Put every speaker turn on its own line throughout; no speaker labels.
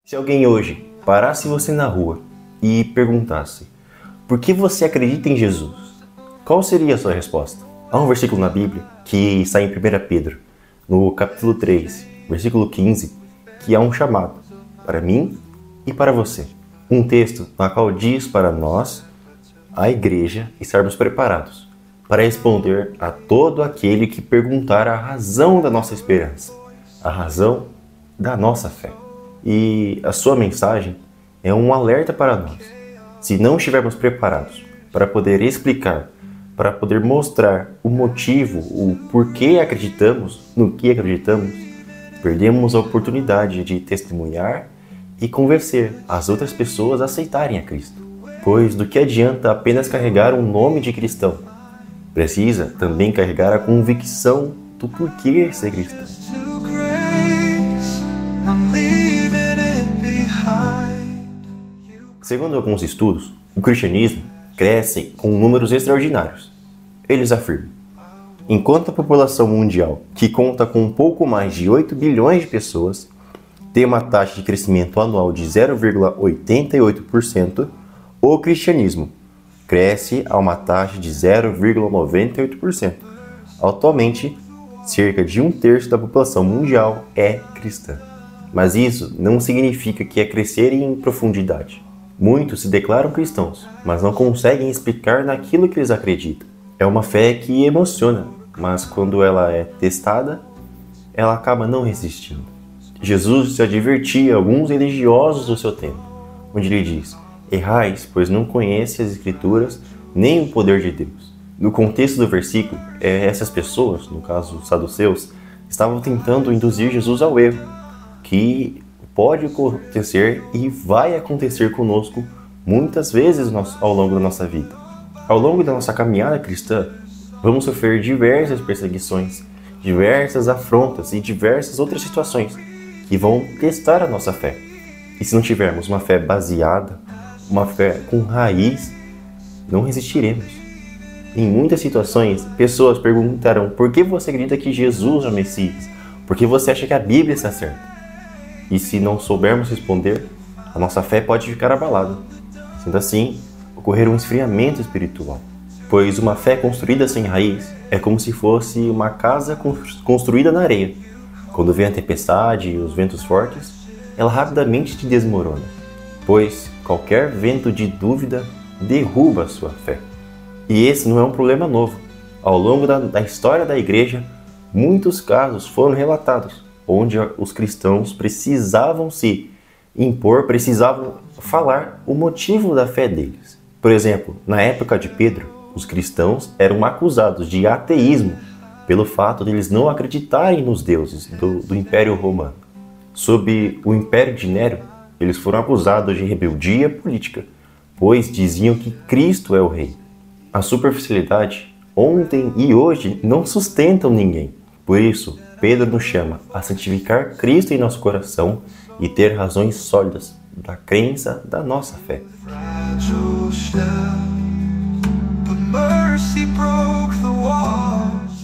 Se alguém hoje parasse você na rua e perguntasse por que você acredita em Jesus, qual seria a sua resposta? Há um versículo na Bíblia que está em 1 Pedro, no capítulo 3, versículo 15, que é um chamado para mim e para você. Um texto na qual diz para nós, a igreja, estarmos preparados para responder a todo aquele que perguntar a razão da nossa esperança, a razão da nossa fé. E a sua mensagem é um alerta para nós. Se não estivermos preparados para poder explicar, para poder mostrar o motivo, o porquê acreditamos, no que acreditamos, perdemos a oportunidade de testemunhar e convencer as outras pessoas a aceitarem a Cristo. Pois do que adianta apenas carregar um nome de cristão? Precisa também carregar a convicção do porquê ser cristão. Segundo alguns estudos, o cristianismo cresce com números extraordinários. Eles afirmam: enquanto a população mundial, que conta com um pouco mais de 8 bilhões de pessoas, tem uma taxa de crescimento anual de 0,88%, o cristianismo cresce a uma taxa de 0,98%. Atualmente, cerca de 1/3 da população mundial é cristã. Mas isso não significa que é crescer em profundidade. Muitos se declaram cristãos, mas não conseguem explicar naquilo que eles acreditam. É uma fé que emociona, mas quando ela é testada, ela acaba não resistindo. Jesus se advertia a alguns religiosos do seu tempo, onde ele diz: errais, pois não conhece as Escrituras, nem o poder de Deus. No contexto do versículo, essas pessoas, no caso os saduceus, estavam tentando induzir Jesus ao erro, que pode acontecer e vai acontecer conosco muitas vezes ao longo da nossa vida. Ao longo da nossa caminhada cristã, vamos sofrer diversas perseguições, diversas afrontas e diversas outras situações que vão testar a nossa fé. E se não tivermos uma fé baseada, uma fé com raiz, não resistiremos. Em muitas situações, pessoas perguntarão por que você acredita que Jesus é o Messias? Por que você acha que a Bíblia está certa? E se não soubermos responder, a nossa fé pode ficar abalada. Sendo assim, ocorrer um esfriamento espiritual. Pois uma fé construída sem raiz é como se fosse uma casa construída na areia. Quando vem a tempestade e os ventos fortes, ela rapidamente te desmorona. Pois qualquer vento de dúvida derruba a sua fé. E esse não é um problema novo. Ao longo da história da igreja, muitos casos foram relatados, onde os cristãos precisavam se impor, precisavam falar o motivo da fé deles. Por exemplo, na época de Pedro, os cristãos eram acusados de ateísmo pelo fato de eles não acreditarem nos deuses do Império Romano. Sob o Império de Nero, eles foram acusados de rebeldia política, pois diziam que Cristo é o Rei. A superficialidade, ontem e hoje, não sustentam ninguém. Por isso, Pedro nos chama a santificar Cristo em nosso coração e ter razões sólidas da crença da nossa fé.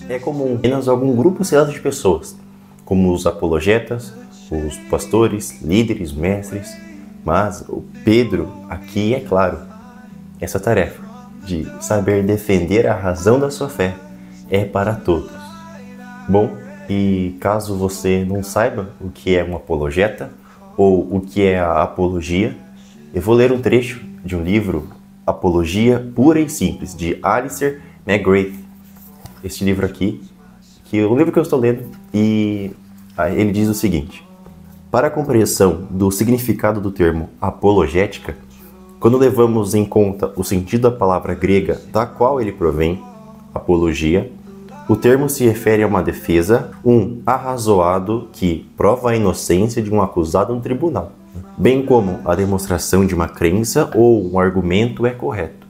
É comum apenas algum grupo selado de pessoas, como os apologetas, os pastores, líderes, mestres, mas o Pedro aqui é claro, essa tarefa de saber defender a razão da sua fé é para todos. Bom, e caso você não saiba o que é um apologeta ou o que é a apologia, eu vou ler um trecho de um livro, Apologia Pura e Simples, de Alistair McGrath. Este livro aqui, que é o livro que eu estou lendo, e ele diz o seguinte: para a compreensão do significado do termo apologética, quando levamos em conta o sentido da palavra grega da qual ele provém, apologia, o termo se refere a uma defesa, um arrazoado que prova a inocência de um acusado no tribunal, bem como a demonstração de uma crença ou um argumento é correto.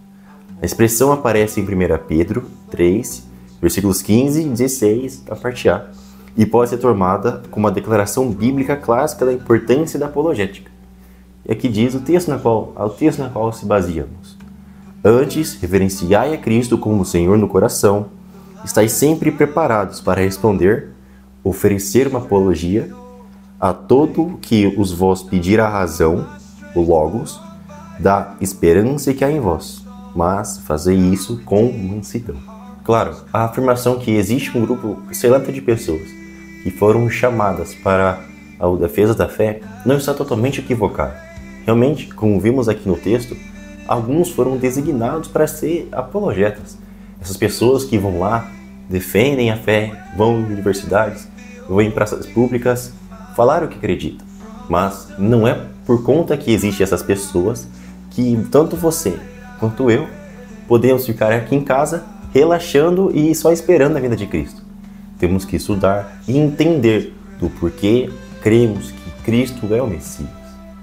A expressão aparece em 1 Pedro 3, versículos 15 e 16, a parte A, e pode ser tomada como uma declaração bíblica clássica da importância da apologética. E aqui diz o texto na qual se baseamos. Antes, reverenciai a Cristo como Senhor no coração. Estais sempre preparados para responder, oferecer uma apologia a todo que os vos pedir a razão, o Logos, da esperança que há em vós, mas fazei isso com mansidão. Claro, a afirmação que existe um grupo seleto de pessoas que foram chamadas para a defesa da fé não está totalmente equivocada. Realmente, como vimos aqui no texto, alguns foram designados para ser apologetas. Essas pessoas que vão lá, defendem a fé, vão em universidades, vão em praças públicas, falar o que acreditam. Mas não é por conta que existem essas pessoas que tanto você quanto eu podemos ficar aqui em casa relaxando e só esperando a vinda de Cristo. Temos que estudar e entender do porquê cremos que Cristo é o Messias.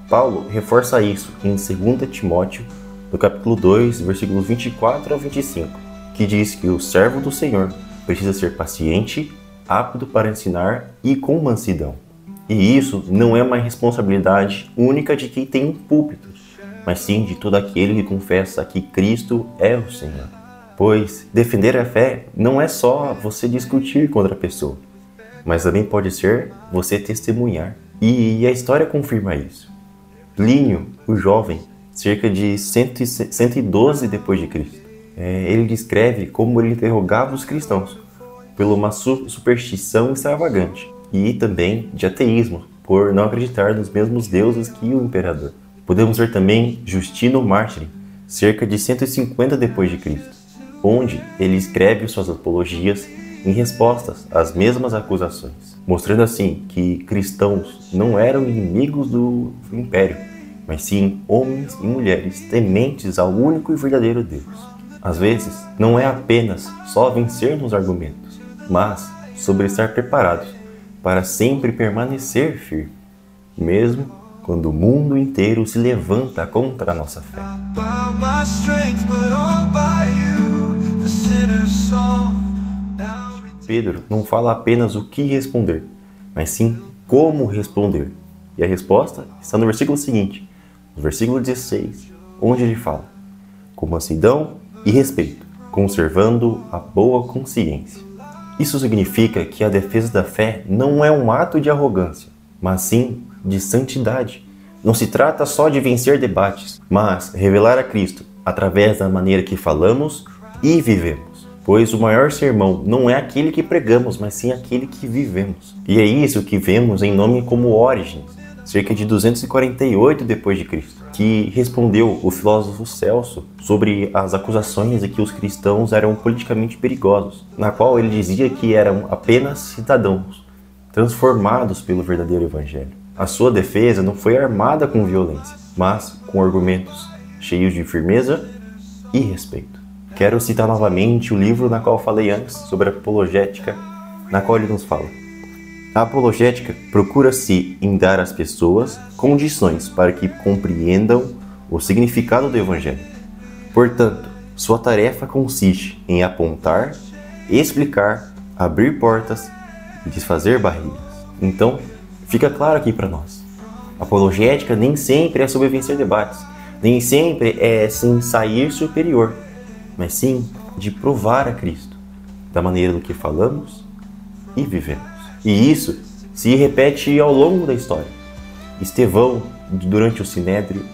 Paulo reforça isso em 2 Timóteo, no capítulo 2, versículos 24 ao 25, que diz que o servo do Senhor precisa ser paciente, apto para ensinar e com mansidão. E isso não é uma responsabilidade única de quem tem um púlpito, mas sim de todo aquele que confessa que Cristo é o Senhor. Pois defender a fé não é só você discutir contra a pessoa, mas também pode ser você testemunhar. E a história confirma isso. Plínio, o jovem, cerca de 112 depois de Cristo, ele descreve como ele interrogava os cristãos por uma superstição extravagante e também de ateísmo, por não acreditar nos mesmos deuses que o imperador. Podemos ver também Justino Mártir, cerca de 150 depois de Cristo, onde ele escreve suas apologias em respostas às mesmas acusações, mostrando assim que cristãos não eram inimigos do império, mas sim homens e mulheres tementes ao único e verdadeiro Deus. Às vezes, não é apenas só vencer nos argumentos, mas sobre estar preparados para sempre permanecer firme, mesmo quando o mundo inteiro se levanta contra a nossa fé. Pedro não fala apenas o que responder, mas sim como responder. E a resposta está no versículo seguinte, no versículo 16, onde ele fala: com mansidão e respeito, conservando a boa consciência. Isso significa que a defesa da fé não é um ato de arrogância, mas sim de santidade. Não se trata só de vencer debates, mas revelar a Cristo através da maneira que falamos e vivemos. Pois o maior sermão não é aquele que pregamos, mas sim aquele que vivemos. E é isso que vemos em nome como Orígenes, cerca de 248 depois de Cristo, que respondeu o filósofo Celso sobre as acusações de que os cristãos eram politicamente perigosos, na qual ele dizia que eram apenas cidadãos transformados pelo verdadeiro evangelho. A sua defesa não foi armada com violência, mas com argumentos cheios de firmeza e respeito. Quero citar novamente o livro na qual falei antes, sobre a apologética, na qual ele nos fala: a apologética procura-se em dar às pessoas condições para que compreendam o significado do Evangelho. Portanto, sua tarefa consiste em apontar, explicar, abrir portas e desfazer barreiras. Então, fica claro aqui para nós: a apologética nem sempre é sobre vencer debates, nem sempre é sem sair superior, mas sim de provar a Cristo, da maneira do que falamos e vivemos. E isso se repete ao longo da história. Estevão, durante o Sinédrio,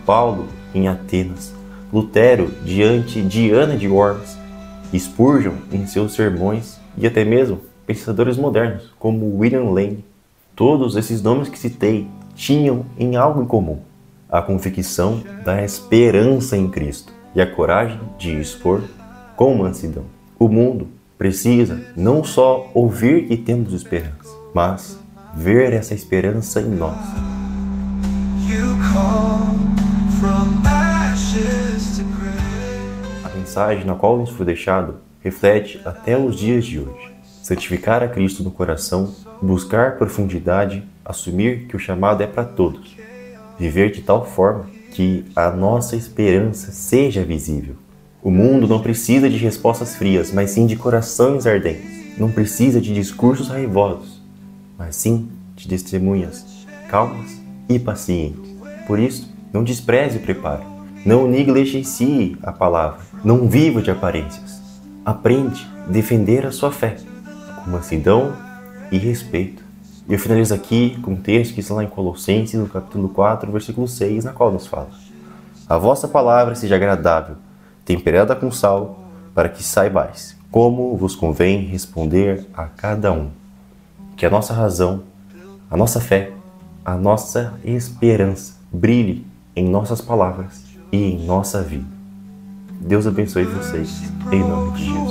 Paulo, em Atenas, Lutero, diante de Ana de Worms, Spurgeon, em seus sermões, e até mesmo pensadores modernos, como William Lane. Todos esses nomes que citei tinham em algo em comum: a convicção da esperança em Cristo e a coragem de expor com mansidão. O mundo precisa não só ouvir que temos esperança, mas ver essa esperança em nós. A mensagem na qual nos foi deixado reflete até os dias de hoje. Santificar a Cristo no coração, buscar profundidade, assumir que o chamado é para todos. Viver de tal forma que a nossa esperança seja visível. O mundo não precisa de respostas frias, mas sim de corações ardentes. Não precisa de discursos raivosos, mas sim de testemunhas calmas e pacientes. Por isso, não despreze o preparo. Não negligencie a palavra. Não viva de aparências. Aprende a defender a sua fé com mansidão e respeito. E eu finalizo aqui com um texto que está lá em Colossenses, no capítulo 4, versículo 6, na qual nos fala: a vossa palavra seja agradável, temperada com sal, para que saibais como vos convém responder a cada um. Que a nossa razão, a nossa fé, a nossa esperança brilhe em nossas palavras e em nossa vida. Deus abençoe vocês, em nome de Jesus.